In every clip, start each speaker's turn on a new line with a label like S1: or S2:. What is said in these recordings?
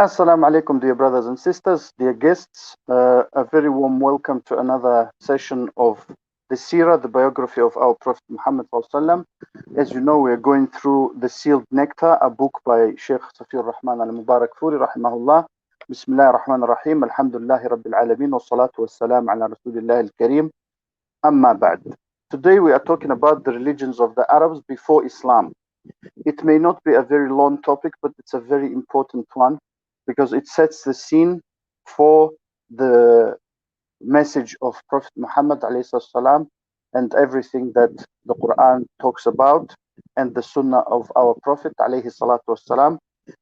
S1: Assalamu alaikum, dear brothers and sisters, dear guests. A very warm welcome to another session of the Seerah, the biography of our Prophet Muhammad sallallahu. As you know, we are going through The Sealed Nectar, a book by Sheikh Safiur Rahman al-Mubarak Furi, rahimahullah. Bismillah ar-Rahman ar-Rahim, alhamdulillahi rabbil alameen, wa salatu wa salam ala rasulillah al-Kareem, amma ba'd. Today we are talking about the religions of the Arabs before Islam. It may not be a very long topic, but it's a very important one, because it sets the scene for the message of Prophet Muhammad ﷺ and everything that the Quran talks about and the Sunnah of our Prophet ﷺ.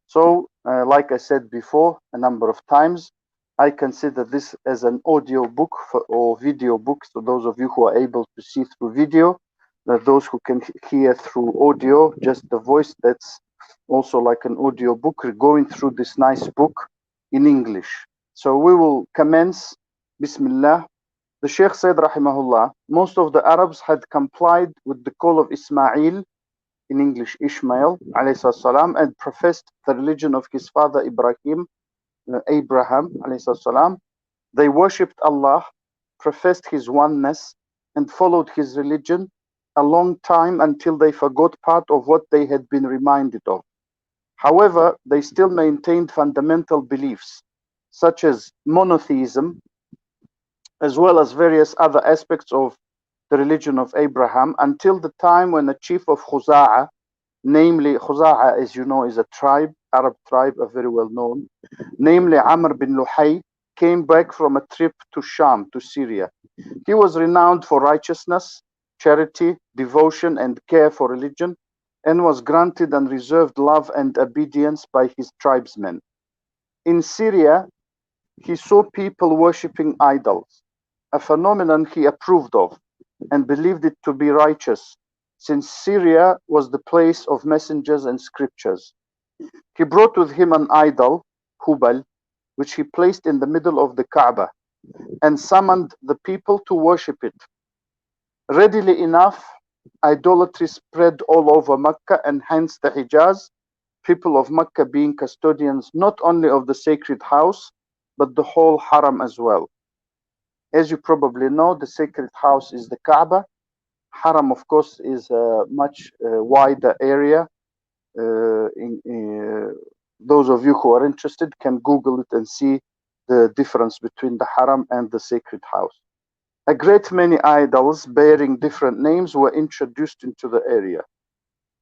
S1: So, like I said before a number of times, I consider this as an audio book or video book. So those of you who are able to see through video, those who can hear through audio, just the voice, that's also like an audio book. We're going through this nice book in English. So we will commence. Bismillah. The Sheikh said, rahimahullah, most of the Arabs had complied with the call of Ismail, in English Ishmael, alayhi salam, and professed the religion of his father Abraham, alayhi salam. They worshipped Allah, professed his oneness, and followed his religion a long time until they forgot part of what they had been reminded of. However, they still maintained fundamental beliefs, such as monotheism, as well as various other aspects of the religion of Abraham, until the time when a chief of Khuza'a, namely Khuza'a, as you know, is a tribe, Arab tribe, a very well known, namely Amr bin Luhay, came back from a trip to Sham, to Syria. He was renowned for righteousness, charity, devotion, and care for religion, and was granted unreserved love and obedience by his tribesmen. In Syria, he saw people worshipping idols, a phenomenon he approved of and believed it to be righteous, since Syria was the place of messengers and scriptures. He brought with him an idol, Hubal, which he placed in the middle of the Kaaba, and summoned the people to worship it. Readily enough, idolatry spread all over Mecca and hence the Hijaz, people of Mecca being custodians not only of the sacred house, but the whole Haram as well. As you probably know, the sacred house is the Kaaba. Haram, of course, is a much wider area. Those of you who are interested can Google it and see the difference between the Haram and the sacred house. A great many idols bearing different names were introduced into the area.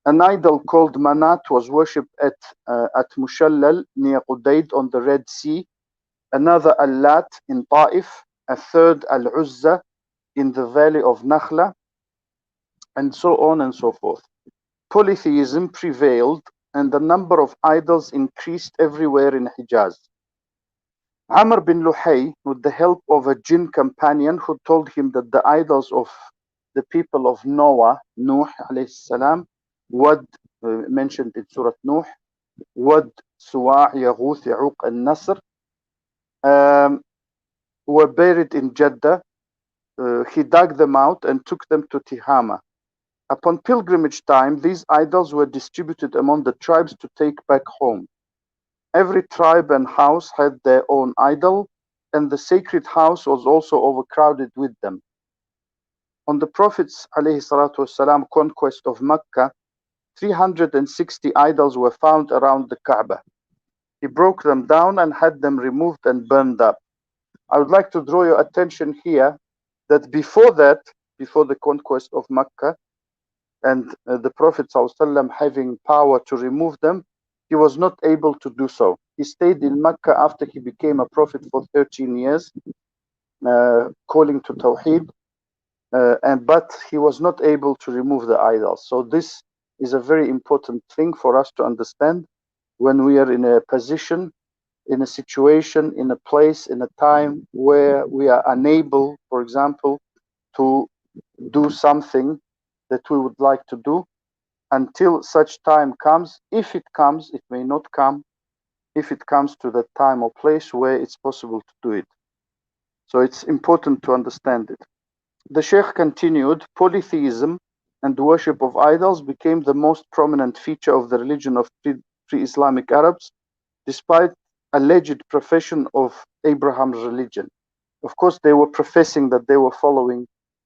S1: An idol called Manat was worshipped at Mushallal near Qudayd on the Red Sea, another Al-Lat in Ta'if, a third Al-Uzza in the valley of Nakhla, and so on and so forth. Polytheism prevailed and the number of idols increased everywhere in Hijaz. Amr bin Luhay, with the help of a jinn companion who told him that the idols of the people of Noah, Nuh alayhi salam, Wad, mentioned in Surah Nuh, Wad, Suwa', Yaghuth, Ya'uq, and Nasr, were buried in Jeddah. He dug them out and took them to Tihama. Upon pilgrimage time, these idols were distributed among the tribes to take back home. Every tribe and house had their own idol, and the sacred house was also overcrowded with them. On the Prophet's ﷺ conquest of Mecca, 360 idols were found around the Kaaba. He broke them down and had them removed and burned up. I would like to draw your attention here that before that, before the conquest of Mecca, and the Prophet ﷺ having power to remove them, he was not able to do so. He stayed in Mecca after he became a prophet for 13 years, calling to Tawheed, but he was not able to remove the idols. So this is a very important thing for us to understand when we are in a position, in a situation, in a place, in a time where we are unable, for example, to do something that we would like to do, until such time comes. If it comes, it may not come, if it comes to the time or place where it's possible to do it. So it's important to understand it. The Sheikh continued, polytheism and the worship of idols became the most prominent feature of the religion of pre-Islamic Arabs, despite alleged profession of Abraham's religion. Of course, they were professing that they were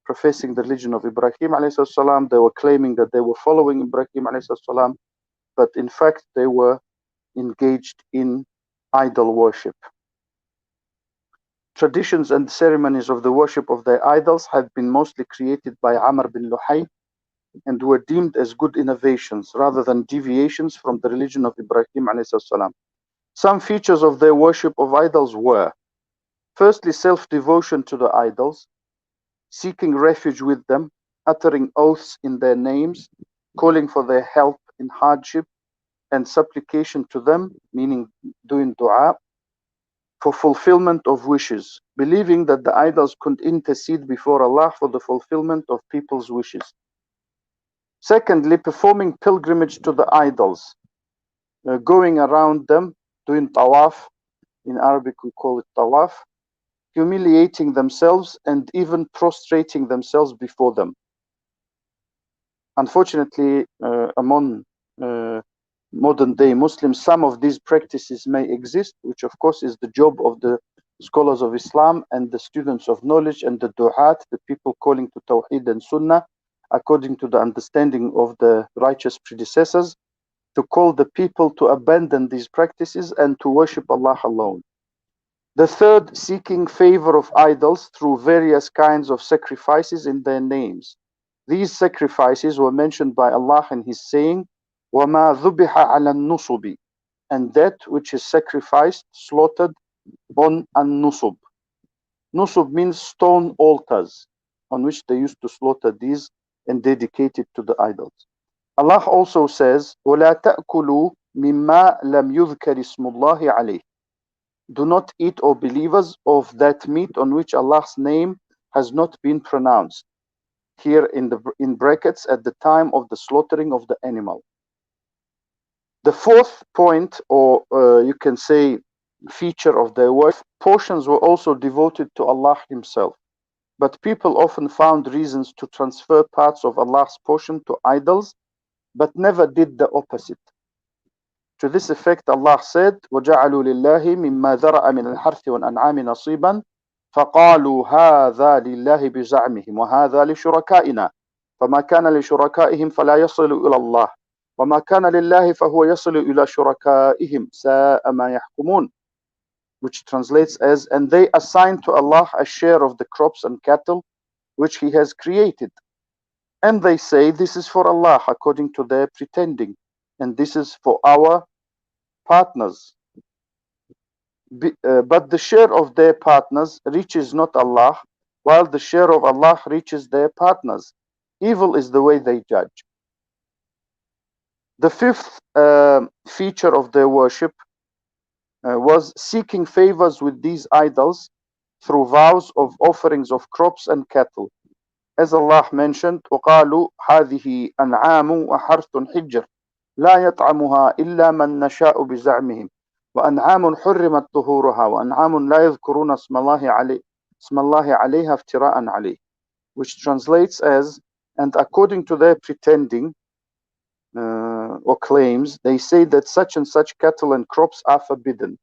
S1: professing the religion of Ibrahim alayhi salam. They were claiming that they were following Ibrahim alayhi salam, but in fact they were engaged in idol worship. Traditions and ceremonies of the worship of their idols had been mostly created by Amr bin Luhay and were deemed as good innovations rather than deviations from the religion of Ibrahim alayhi salam. Some features of their worship of idols were: firstly, self-devotion to the idols, seeking refuge with them, uttering oaths in their names, calling for their help in hardship, and supplication to them, meaning doing dua, for fulfillment of wishes, believing that the idols could intercede before Allah for the fulfillment of people's wishes. Secondly, performing pilgrimage to the idols, going around them, doing tawaf. In Arabic we call it tawaf, humiliating themselves and even prostrating themselves before them. Unfortunately, among modern day Muslims, some of these practices may exist, which of course is the job of the scholars of Islam and the students of knowledge and the du'at, the people calling to Tawheed and Sunnah, according to the understanding of the righteous predecessors, to call the people to abandon these practices and to worship Allah alone. The third, seeking favor of idols through various kinds of sacrifices in their names. These sacrifices were mentioned by Allah in His saying, وَمَا ذُبِحَ عَلَى النُّصُبِ, and that which is sacrificed, slaughtered on an-nusub. Nusub means stone altars, on which they used to slaughter these and dedicate it to the idols. Allah also says, وَلَا تَأْكُلُوا مِمَّا لَمْ يُذْكَرِ اسْمُ اللَّهِ عَلَيْهِ. Do not eat, O believers, of that meat on which Allah's name has not been pronounced. Here in brackets, at the time of the slaughtering of the animal. The fourth point, or you can say feature of their worship, portions were also devoted to Allah Himself. But people often found reasons to transfer parts of Allah's portion to idols, but never did the opposite. To this effect, Allah said, وَجَعَلُوا لِلَّهِ مِمَّا ذَرَأَ مِنَ الْحَرْثِ وَالْأَنْعَامِ نَصِيبًا فَقَالُوا هَذَا لِلَّهِ بِزَعْمِهِمْ وَهَذَا لِشُرَكَائِنَا فَمَا كَانَ لِشُرَكَائِهِمْ فَلَا يَصِلُ إِلَى اللَّهِ وَمَا كَانَ لِلَّهِ فَهُوَ يَصِلُ إِلَى شُرَكَائِهِمْ سَاءَ مَا يَحْكُمُونَ, which translates as, and they assign to Allah a share of the crops and cattle which He has created. And they say, this is for Allah, according to their pretending, and this is for our partners. But the share of their partners reaches not Allah, while the share of Allah reaches their partners. Evil is the way they judge. The fifth feature of their worship was seeking favors with these idols through vows of offerings of crops and cattle. As Allah mentioned, وَقَالُوا هَذِهِ أَنْعَامٌ وَحَرْثٌ حِجْرٌ لَا يَطْعَمُهَا إِلَّا مَنْ نَشَاءُ بِزَعْمِهِمْ وَأَنْعَامٌ حُرِّمَتْ ظُهُورُهَا وَأَنْعَامٌ لَا يَذْكُرُونَ اسْمَ اللَّهِ عَلَيْهَا افْتِرَاءً عَلَيْهِ, which translates as, and according to their pretending or claims, they say that such and such cattle and crops are forbidden,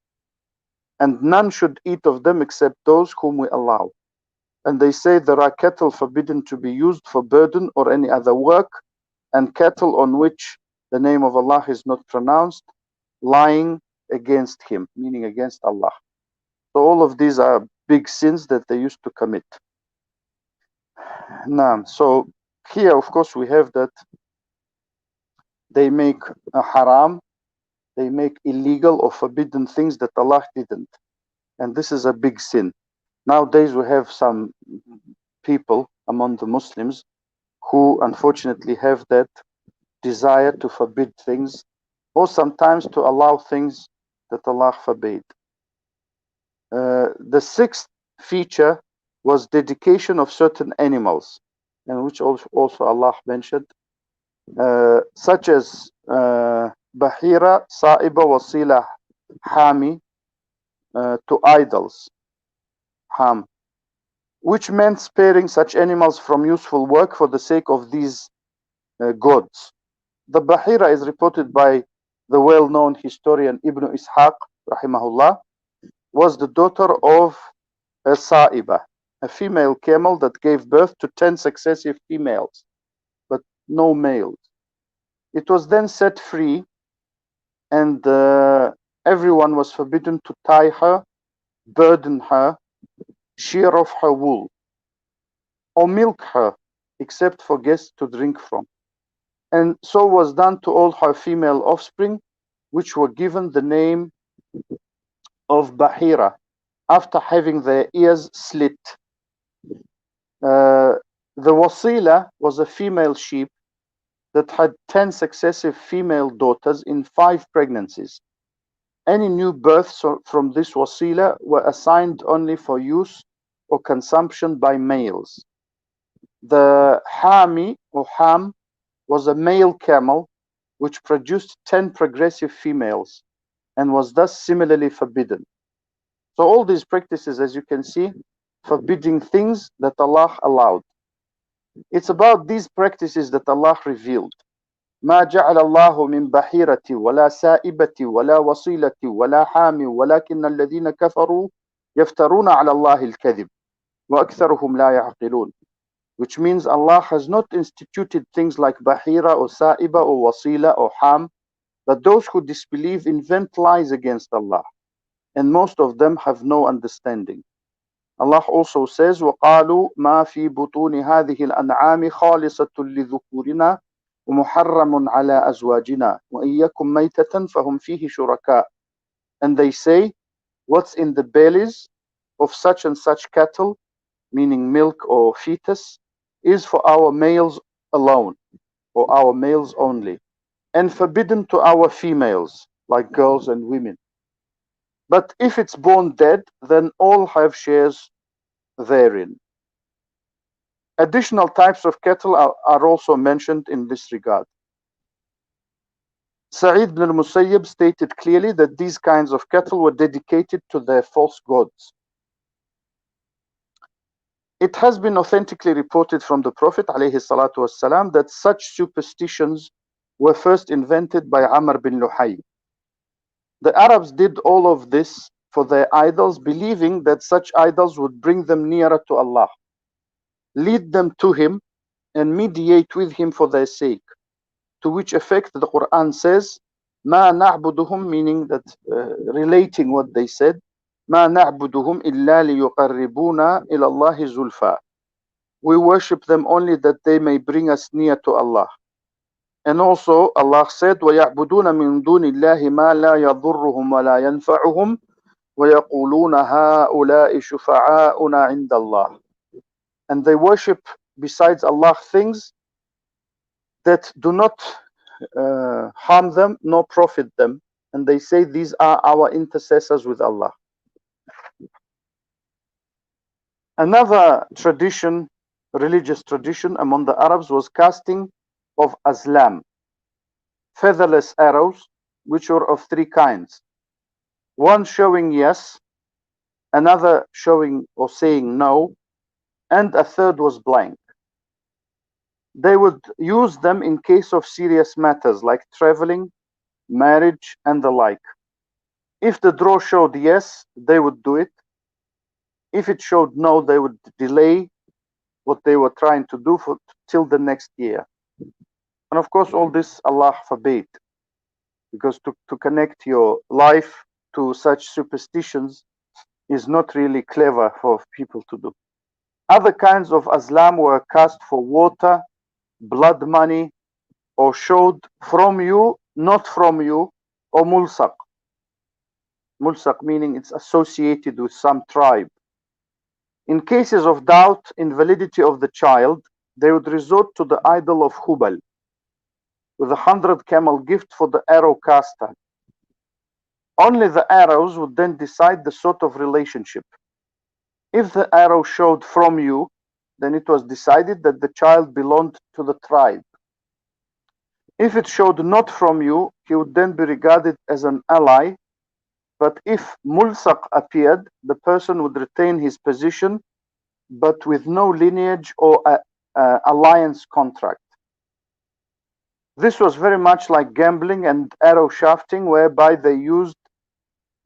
S1: and none should eat of them except those whom we allow. And they say there are cattle forbidden to be used for burden or any other work, and cattle on which the name of Allah is not pronounced, lying against Him, meaning against Allah. So all of these are big sins that they used to commit. Now, so here, of course, we have that they make a haram, they make illegal or forbidden things that Allah didn't. And this is a big sin. Nowadays, we have some people among the Muslims who unfortunately have that desire to forbid things, or sometimes to allow things that Allah forbade. The sixth feature was dedication of certain animals, and which also Allah mentioned, such as Bahira, Sa'iba, Wasila, Hami, to idols, Ham, which meant sparing such animals from useful work for the sake of these gods. The Bahira is reported by the well-known historian Ibn Ishaq rahimahullah, was the daughter of a Sa'iba, a female camel that gave birth to 10 successive females, but no males. It was then set free, and everyone was forbidden to tie her, burden her, shear off her wool, or milk her, except for guests to drink from. And so was done to all her female offspring, which were given the name of Bahira, after having their ears slit. The Wasila was a female sheep that had 10 successive female daughters in 5 pregnancies. Any new births from this Wasila were assigned only for use or consumption by males. The Hami or Ham was a male camel which produced 10 progressive females and was thus similarly forbidden. So all these practices, as you can see, forbidding things that Allah allowed. It's about these practices that Allah revealed. ما جعل الله من بحيرة ولا سائبة ولا وصيلة ولا حام ولكن الذين كفروا يفترون على الله الكذب وأكثرهم لا يعقلون. Which means Allah has not instituted things like Bahira or Sa'iba or Wasila or Ham, but those who disbelieve invent lies against Allah, and most of them have no understanding. Allah also says, وَقَالُوا مَا فِي بُطُونِ هَذِهِ الْأَنْعَامِ خَالِصَةٌ لِذُكُورِنَا وَمُحَرَّمٌ عَلَى أَزْوَاجِنَا وَإِن يَكُن مَيْتَةً فَهُمْ فِيهِ شُرَكَاء. And they say, what's in the bellies of such and such cattle, meaning milk or fetus, is for our males alone, or our males only, and forbidden to our females, like girls and women. But if it's born dead, then all have shares therein. Additional types of cattle are also mentioned in this regard. Sa'id ibn al-Musayyib stated clearly that these kinds of cattle were dedicated to their false gods. It has been authentically reported from the Prophet ﷺ that such superstitions were first invented by Amr bin Luhay. The Arabs did all of this for their idols, believing that such idols would bring them nearer to Allah, lead them to Him, and mediate with Him for their sake. To which effect the Quran says, مَا نَعْبُدُهُمْ, meaning that relating what they said, مَا نَعْبُدُهُمْ إِلَّا لِيُقَرِّبُونَا إِلَى اللَّهِ زُلْفَى. We worship them only that they may bring us near to Allah. And also Allah said, وَيَعْبُدُونَ مِن دُونِ اللَّهِ مَا لَا يَضُرُّهُمْ وَلَا يَنْفَعُهُمْ وَيَقُولُونَ هَؤُلَاءِ شُفَعَاؤُنَا عِنْدَ اللَّهِ. And they worship besides Allah things that do not harm them nor profit them, and they say these are our intercessors with Allah. Another tradition, religious tradition among the Arabs, was casting of azlam, featherless arrows, which were of 3 kinds. One showing yes, another showing or saying no, and a third was blank. They would use them in case of serious matters like traveling, marriage, and the like. If the draw showed yes, they would do it. If it showed no, they would delay what they were trying to do till the next year. And of course, all this Allah forbade, because to connect your life to such superstitions is not really clever for people to do. Other kinds of azlam were cast for water, blood money, or showed from you, not from you, or mulsaq. Mulsaq meaning it's associated with some tribe. In cases of doubt in validity of the child, they would resort to the idol of Hubal with 100 camel gift for the arrow caster. Only the arrows would then decide the sort of relationship. If the arrow showed from you, then it was decided that the child belonged to the tribe. If it showed not from you, he would then be regarded as an ally. But if mulsaq appeared, the person would retain his position, but with no lineage or alliance contract. This was very much like gambling and arrow shafting, whereby they used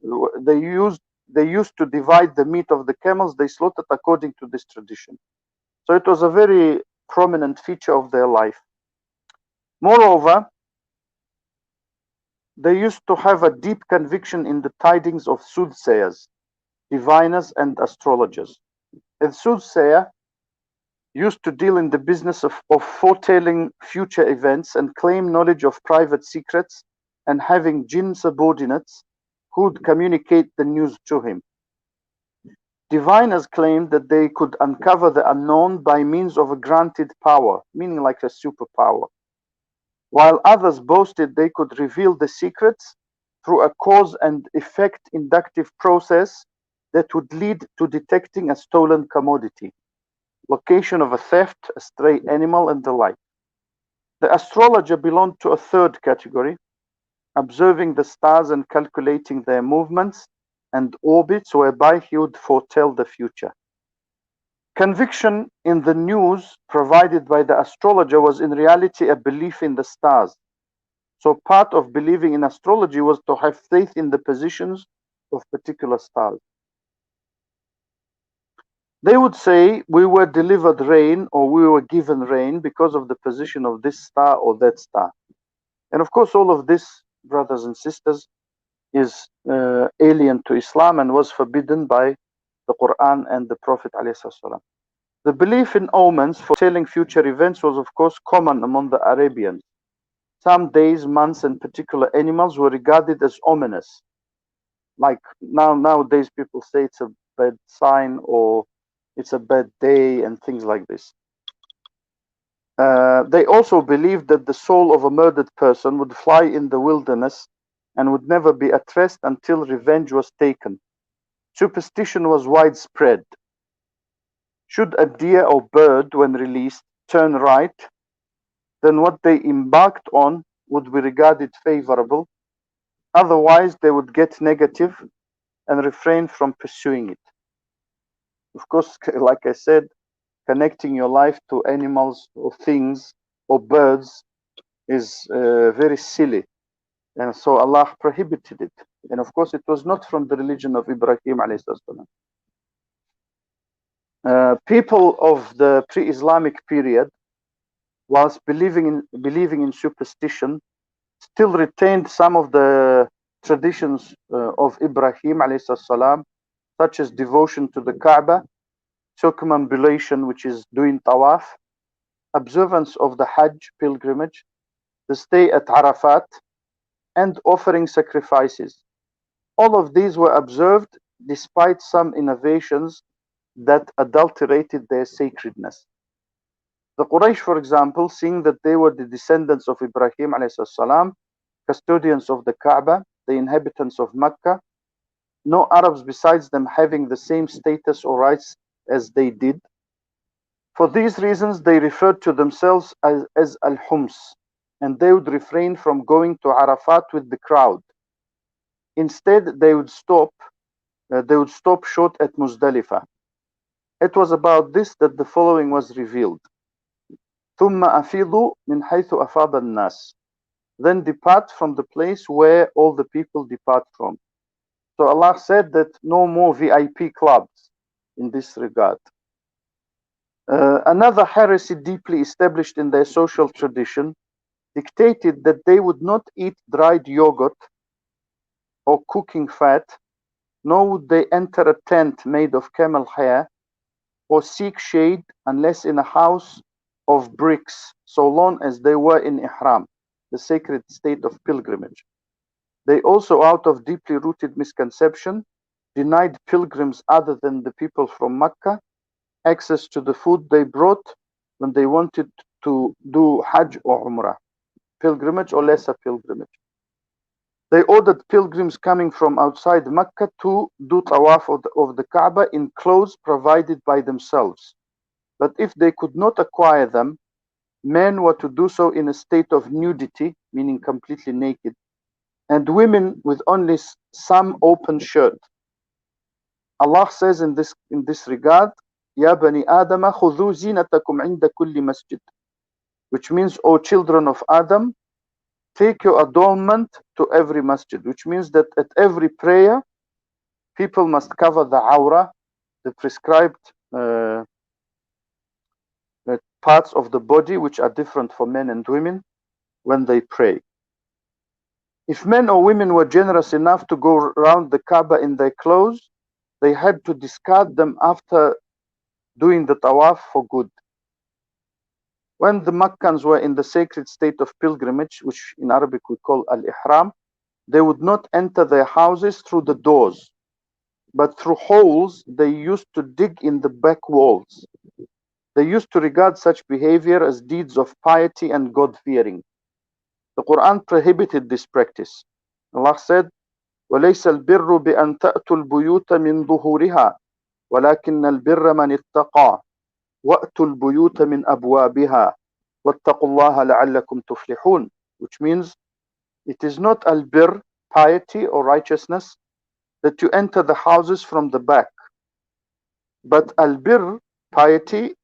S1: They used to divide the meat of the camels they slaughtered according to this tradition. So it was a very prominent feature of their life. Moreover, they used to have a deep conviction in the tidings of soothsayers, diviners, and astrologers. A soothsayer used to deal in the business of foretelling future events and claim knowledge of private secrets and having jinn subordinates who would communicate the news to him. Diviners claimed that they could uncover the unknown by means of a granted power, meaning like a superpower, while others boasted they could reveal the secrets through a cause and effect inductive process that would lead to detecting a stolen commodity, location of a theft, a stray animal, and the like. The astrologer belonged to a third category, observing the stars and calculating their movements and orbits, whereby he would foretell the future. Conviction in the news provided by the astrologer was in reality a belief in the stars. So part of believing in astrology was to have faith in the positions of particular stars. They would say we were delivered rain or we were given rain because of the position of this star or that star. And of course, all of this, brothers and sisters, is alien to Islam and was forbidden by the Quran and the Prophet ﷺ. The belief in omens foretelling future events was of course common among the Arabians. Some days, months, and particular animals were regarded as ominous. Like nowadays people say it's a bad sign or it's a bad day and things like this. They also believed that the soul of a murdered person would fly in the wilderness and would never be at rest until revenge was taken. Superstition was widespread. Should a deer or bird, when released, turn right, then what they embarked on would be regarded favorable. Otherwise, they would get negative and refrain from pursuing it. Of course, like I said, connecting your life to animals or things or birds is very silly. And so Allah prohibited it. And of course, it was not from the religion of Ibrahim alayhi salam. People of the pre-Islamic period, whilst believing in superstition, still retained some of the traditions of Ibrahim alayhi salam, such as devotion to the Kaaba, circumambulation, which is doing tawaf, observance of the Hajj pilgrimage, the stay at Arafat, and offering sacrifices. All of these were observed despite some innovations that adulterated their sacredness. The Quraysh, for example, seeing that they were the descendants of Ibrahim alayhi salam, custodians of the Kaaba, the inhabitants of Mecca, no Arabs besides them having the same status or rights as they did. For these reasons, they referred to themselves as Al-Hums, and they would refrain from going to Arafat with the crowd. Instead, they would stop short at Muzdalifah. It was about this that the following was revealed. ثُمَّ أَفِيضُوا مِنْ حَيْثُ أَفَاضَ النَّاسِ. Then depart from the place where all the people depart from. So Allah said that no more VIP clubs in this regard. Another heresy deeply established in their social tradition dictated that they would not eat dried yogurt or cooking fat, nor would they enter a tent made of camel hair or seek shade unless in a house of bricks, so long as they were in ihram, the sacred state of pilgrimage. They also, out of deeply rooted misconception, denied pilgrims other than the people from Mecca access to the food they brought when they wanted to do Hajj or Umrah, pilgrimage or lesser pilgrimage. They ordered pilgrims coming from outside Mecca to do tawaf of the Kaaba in clothes provided by themselves. But if they could not acquire them, men were to do so in a state of nudity, meaning completely naked, and women with only some open shirt. Allah says in this regard, Ya bani Adama khudhu zinatakum inda kulli masjid, which means, O children of Adam, take your adornment to every masjid, which means that at every prayer People must cover the awra, the prescribed parts of the body, which are different for men and women, when they pray. If men or women were generous enough to go around the Kaaba in their clothes, they had to discard them after doing the tawaf for good. When the Makkans were in the sacred state of pilgrimage, which in Arabic we call al-ihram, they would not enter their houses through the doors, but through holes they used to dig in the back walls. They used to regard such behavior as deeds of piety and God-fearing. The Quran prohibited this practice. Allah said, وَلَيْسَ الْبِرُّ بِأَن تَأْتُوا الْبُيُوتَ مِنْ ظُهُورِهَا وَلَكِنَّ الْبِرَّ مَنِ اتَّقَى وَأْتُوا الْبُيُوتَ مِنْ أَبْوَابِهَا وَاتَّقُوا اللَّهَ لَعَلَّكُمْ تُفْلِحُونَ, which means it is not al-birr, piety or righteousness, that you enter the houses from the back, but al-birr, piety,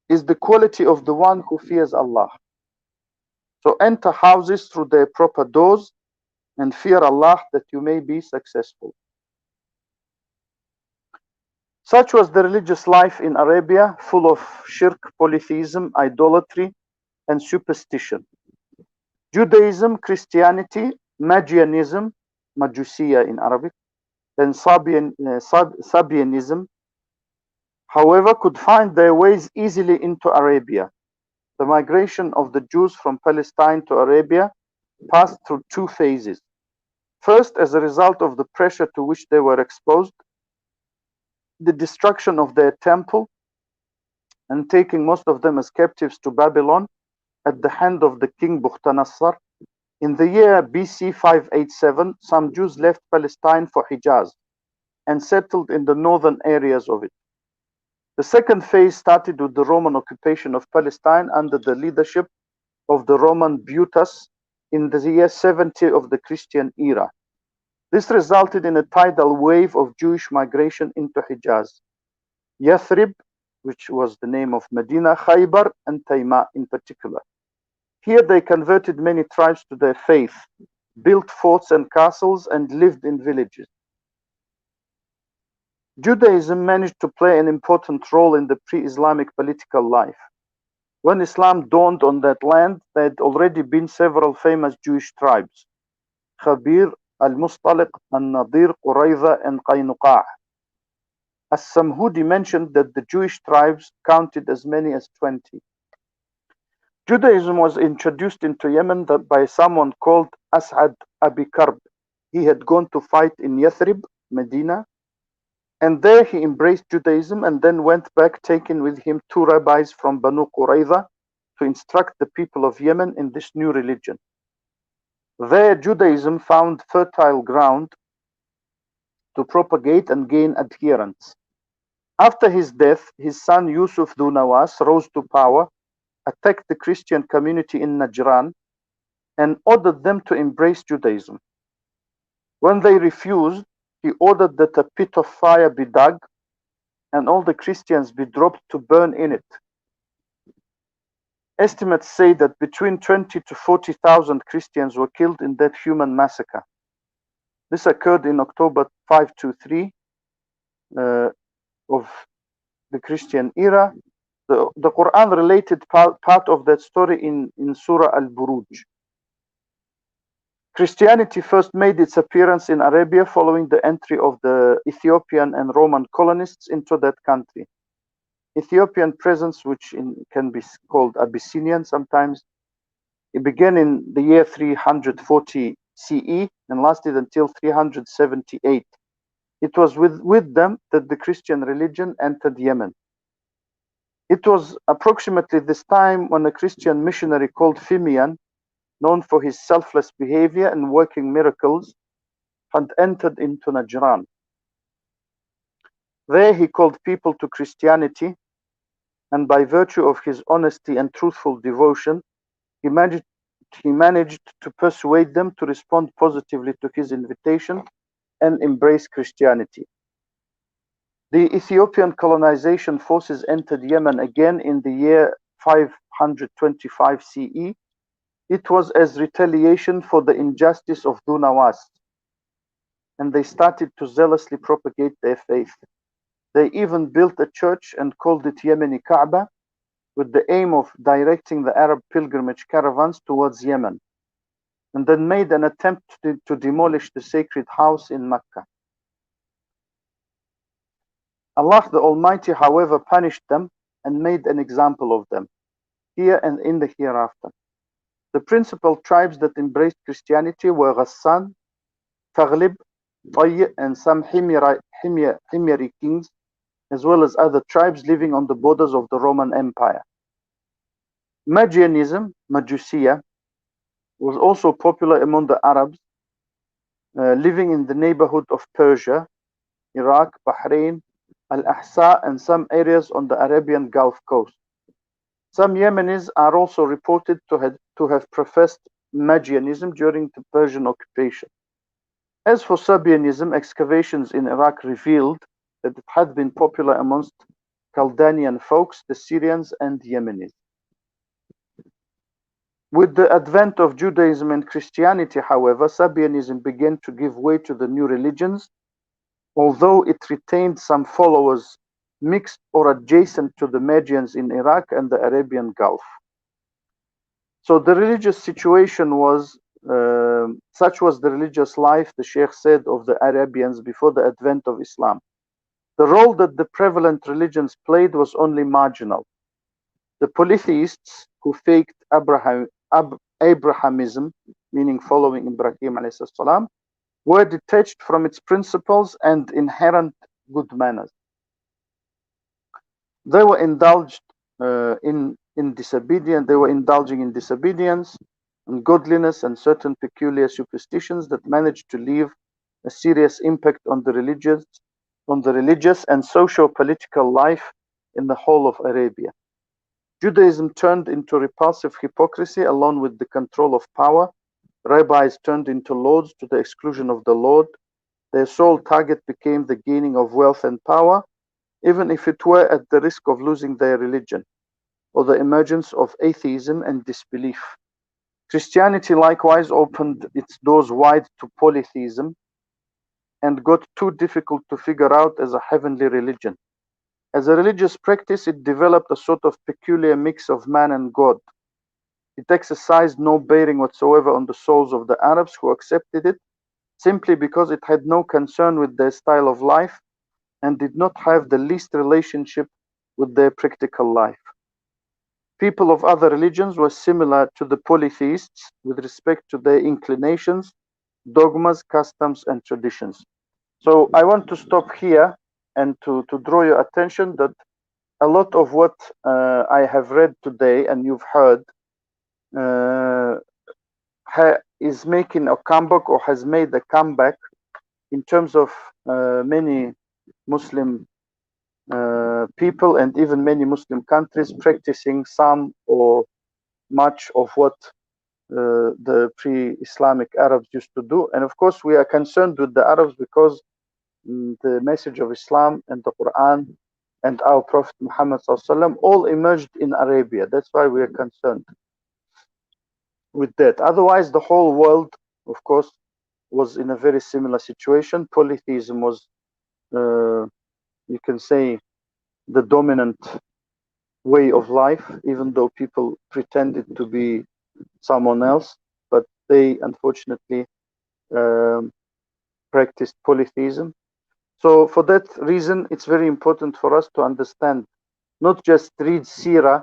S1: is the quality of the one who fears Allah. So enter houses through their proper doors and fear Allah that you may be successful. Such was the religious life in Arabia, full of shirk, polytheism, idolatry, and superstition. Judaism, Christianity, Magianism, Majusiya in Arabic, and Sabianism, however, could find their ways easily into Arabia. The migration of the Jews from Palestine to Arabia passed through two phases. First, as a result of the pressure to which they were exposed, the destruction of their temple and taking most of them as captives to Babylon at the hand of the king Bukhtanasar. In the year BC 587, some Jews left Palestine for Hijaz and settled in the northern areas of it. The second phase started with the Roman occupation of Palestine under the leadership of the Roman Brutus in the year 70 of the Christian era. This resulted in a tidal wave of Jewish migration into Hijaz, Yathrib, which was the name of Medina, Khaybar, and Tayma in particular. Here they converted many tribes to their faith, built forts and castles, and lived in villages. Judaism managed to play an important role in the pre-Islamic political life. When Islam dawned on that land, there had already been several famous Jewish tribes: Khabir, Al-Mustaliq, Al-Nadir, Qurayza, and Qaynuqa'. As-Samhudi mentioned that the Jewish tribes counted as many as 20. Judaism was introduced into Yemen by someone called As'ad Abi Karb. He had gone to fight in Yathrib, Medina, and there he embraced Judaism and then went back, taking with him two rabbis from Banu Qurayza to instruct the people of Yemen in this new religion. There, Judaism found fertile ground to propagate and gain adherents. After his death, his son Yusuf Dunawas rose to power, attacked the Christian community in Najran, and ordered them to embrace Judaism. When they refused, he ordered that a pit of fire be dug and all the Christians be dropped to burn in it. Estimates say that between 20 to 40,000 Christians were killed in that human massacre. This occurred in October 523 of the Christian era. The Quran related part of that story in Surah Al-Buruj. Christianity first made its appearance in Arabia following the entry of the Ethiopian and Roman colonists into that country. Ethiopian presence, which can be called Abyssinian sometimes, it began in the year 340 CE and lasted until 378. It was with them that the Christian religion entered Yemen. It was approximately this time when a Christian missionary called Phimian, known for his selfless behavior and working miracles, had entered into Najran. There he called people to Christianity, and by virtue of his honesty and truthful devotion, he managed to persuade them to respond positively to his invitation and embrace Christianity. The Ethiopian colonization forces entered Yemen again in the year 525 CE. It was as retaliation for the injustice of Dunawas. and they started to zealously propagate their faith. They even built a church and called it Yemeni Kaaba, with the aim of directing the Arab pilgrimage caravans towards Yemen, and then made an attempt to demolish the sacred house in Mecca. Allah the Almighty, however, punished them and made an example of them, here and in the hereafter. The principal tribes that embraced Christianity were Ghassan, Taghlib, Tayy, and some Himyari kings, as well as other tribes living on the borders of the Roman Empire. Magianism, Majusiya, was also popular among the Arabs living in the neighborhood of Persia, Iraq, Bahrain, Al-Ahsa, and some areas on the Arabian Gulf Coast. Some Yemenis are also reported to have professed Magianism during the Persian occupation. As for Sabianism, excavations in Iraq revealed that it had been popular amongst Chaldean folks, the Syrians and Yemenis. With the advent of Judaism and Christianity, however, Sabianism began to give way to the new religions, although it retained some followers mixed or adjacent to the Magians in Iraq and the Arabian Gulf. So the religious situation was, such was the religious life, the Sheikh said, of the Arabians before the advent of Islam. The role that the prevalent religions played was only marginal. The polytheists who faked Abrahamism, meaning following Ibrahim a.s., were detached from its principles and inherent good manners. They were indulged in disobedience. They were indulging in disobedience, ungodliness, and certain peculiar superstitions that managed to leave a serious impact on the religious and socio-political life in the whole of Arabia. Judaism turned into repulsive hypocrisy along with the control of power. Rabbis turned into lords to the exclusion of the Lord. Their sole target became the gaining of wealth and power, even if it were at the risk of losing their religion, or the emergence of atheism and disbelief. Christianity likewise opened its doors wide to polytheism and got too difficult to figure out as a heavenly religion. As a religious practice, it developed a sort of peculiar mix of man and God. It exercised no bearing whatsoever on the souls of the Arabs who accepted it, simply because it had no concern with their style of life and did not have the least relationship with their practical life. People of other religions were similar to the polytheists with respect to their inclinations, dogmas, customs, and traditions. So I want to stop here and to draw your attention that a lot of what I have read today and you've heard is making a comeback or has made a comeback in terms of many Muslim people and even many Muslim countries practicing some or much of what the pre-Islamic Arabs used to do. And of course, we are concerned with the Arabs because the message of Islam and the Quran and our Prophet Muhammad all emerged in Arabia. That's why we are concerned with that. Otherwise, the whole world, of course, was in a very similar situation. Polytheism was, you can say, the dominant way of life, even though people pretended to be someone else, but they unfortunately practiced polytheism. So for that reason, it's very important for us to understand, not just read Sirah,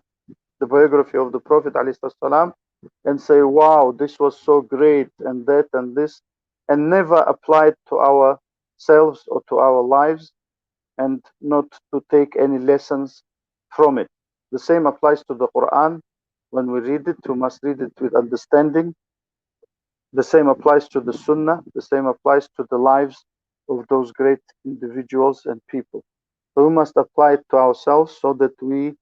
S1: the biography of the Prophet ﷺ, and say, wow, this was so great, and that and this, and never apply it to ourselves or to our lives, and not to take any lessons from it. The same applies to the Quran. When we read it, we must read it with understanding. The same applies to the Sunnah. The same applies to the lives of those great individuals and people. So we must apply it to ourselves so that we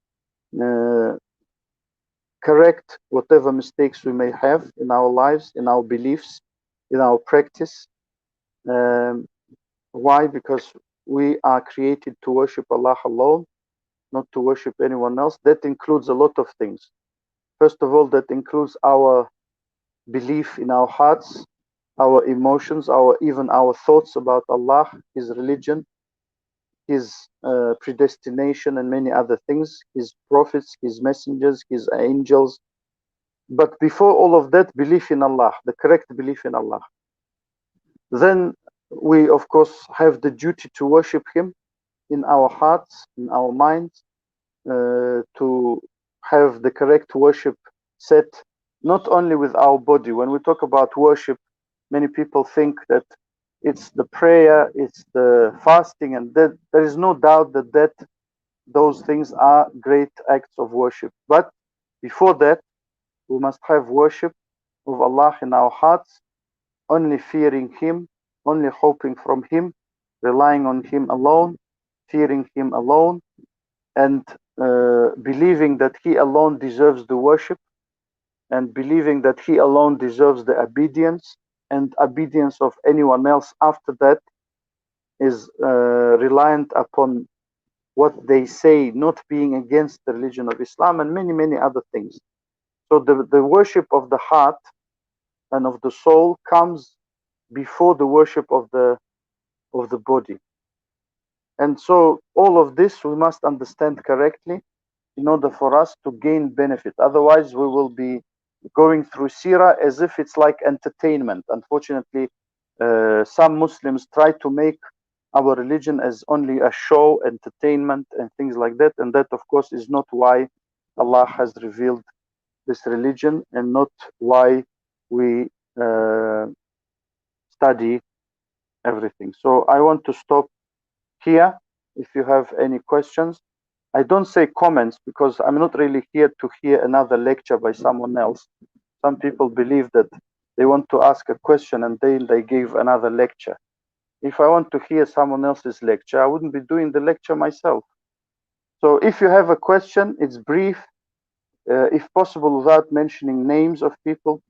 S1: correct whatever mistakes we may have in our lives, in our beliefs, in our practice. Why? Because we are created to worship Allah alone, not to worship anyone else. That includes a lot of things. First of all, that includes our belief in our hearts, our emotions, even our thoughts about Allah, His religion, His predestination, and many other things, His prophets, His messengers, His angels. But before all of that, belief in Allah, the correct belief in Allah. Then we, of course, have the duty to worship Him in our hearts, in our minds, to have the correct worship set, not only with our body. When we talk about worship, many people think that it's the prayer, it's the fasting, and that there is no doubt that those things are great acts of worship. But before that, we must have worship of Allah in our hearts, only fearing Him, only hoping from Him, relying on Him alone, fearing Him alone, and believing that He alone deserves the worship, and believing that He alone deserves the obedience, and obedience of anyone else after that is reliant upon what they say, not being against the religion of Islam, and many, many other things. So the worship of the heart and of the soul comes before the worship of the body. And so all of this we must understand correctly in order for us to gain benefit. Otherwise, we will be going through Sirah as if it's like entertainment. Unfortunately, some Muslims try to make our religion as only a show, entertainment, and things like that. And that, of course, is not why Allah has revealed this religion, and not why we study everything. So I want to stop here. If you have any questions, I don't say comments because I'm not really here to hear another lecture by someone else. Some people believe that they want to ask a question and then they give another lecture. If I want to hear someone else's lecture, I wouldn't be doing the lecture myself. So if you have a question, it's brief. If possible, without mentioning names of people,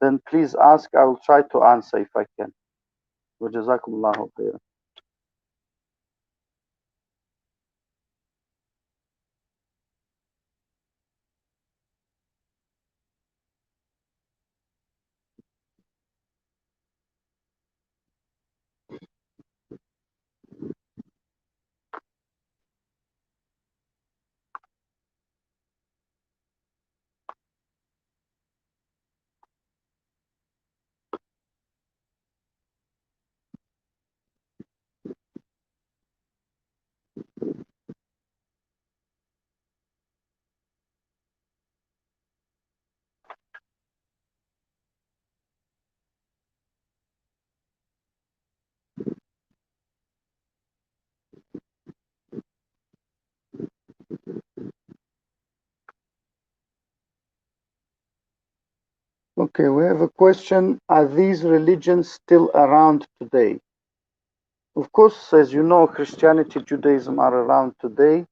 S1: then please ask. I will try to answer if I can. وجزاكم الله خيرا. Okay, we have a question. Are these religions still around today? Of course, as you know, Christianity, Judaism are around today.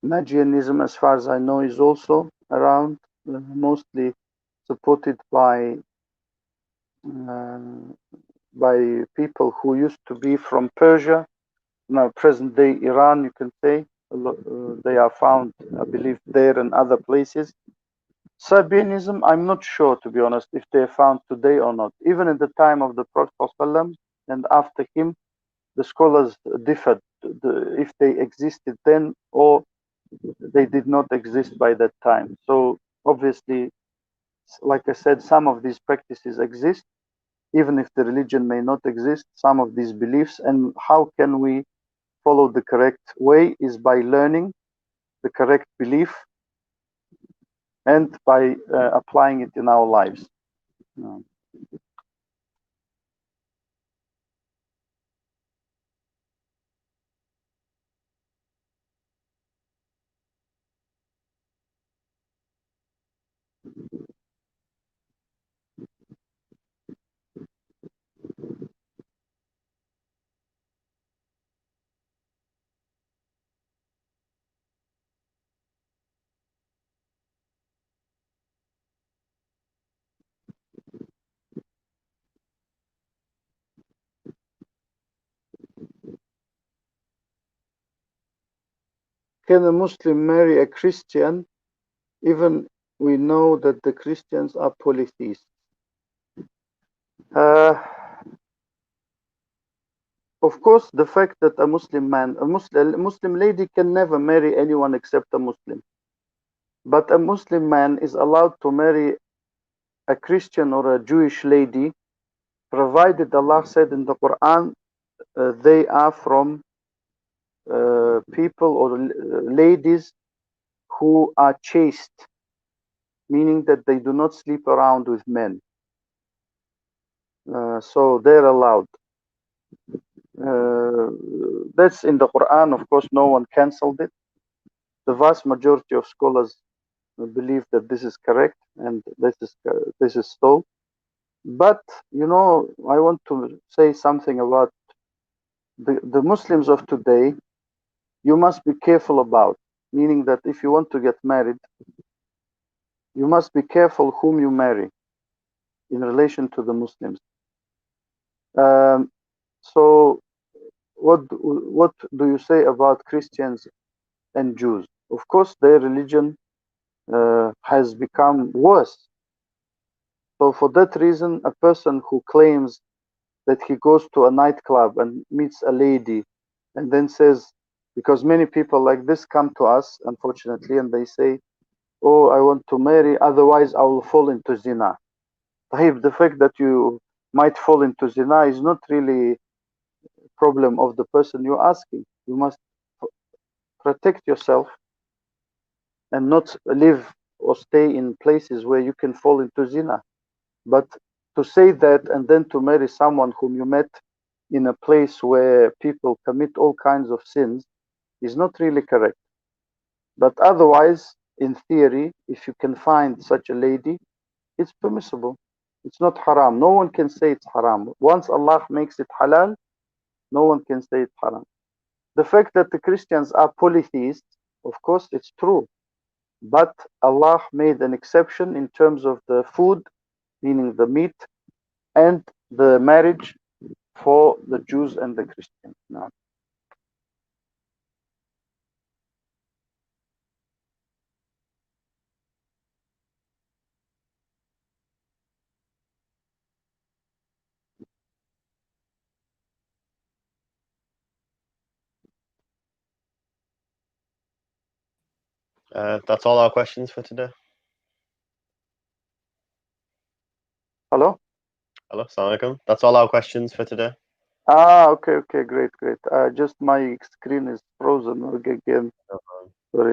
S1: Magianism, as far as I know, is also around, mostly supported uh, by people who used to be from Persia, now present day Iran, you can say. They are found, I believe, there and other places. Sabianism, I'm not sure, to be honest, if they are found today or not. Even in the time of the Prophet ﷺ and after him, the scholars differed if they existed then or they did not exist by that time. So obviously, like I said, some of these practices exist, even if the religion may not exist, some of these beliefs. And how can we follow the correct way is by learning the correct belief and by applying it in our lives. Can a Muslim marry a Christian, even we know that the Christians are polytheists? Of course, the fact that a Muslim man, a Muslim lady can never marry anyone except a Muslim. But a Muslim man is allowed to marry a Christian or a Jewish lady, provided Allah said in the Quran, they are from people or ladies who are chaste, meaning that they do not sleep around with men. So they're allowed. That's in the Quran. Of course, no one cancelled it. The vast majority of scholars believe that this is correct and this is so. But you know, I want to say something about the Muslims of today. You must be careful about, meaning that if you want to get married, you must be careful whom you marry in relation to the Muslims. Um, so, what do you say about Christians and Jews? Of course, their religion has become worse. So, for that reason, a person who claims that he goes to a nightclub and meets a lady and then says, because many people like this come to us, unfortunately, and they say, oh, I want to marry, otherwise I will fall into zina. The fact that you might fall into zina is not really a problem of the person you're asking. You must protect yourself and not live or stay in places where you can fall into zina. But to say that and then to marry someone whom you met in a place where people commit all kinds of sins is not really correct. But otherwise, in theory, if you can find such a lady, it's permissible. It's not haram. No one can say it's haram. Once Allah makes it halal, no one can say it's haram. The fact that the Christians are polytheists, of course, it's true. But Allah made an exception in terms of the food, meaning the meat, and the marriage for the Jews and the Christians. Now,
S2: That's all our questions for today.
S1: hello?
S2: Hello, assalamu alaikum. That's all our questions for today.
S1: Ah, okay, okay, great, great. Just my screen is frozen again.
S2: No problem.
S1: Sorry.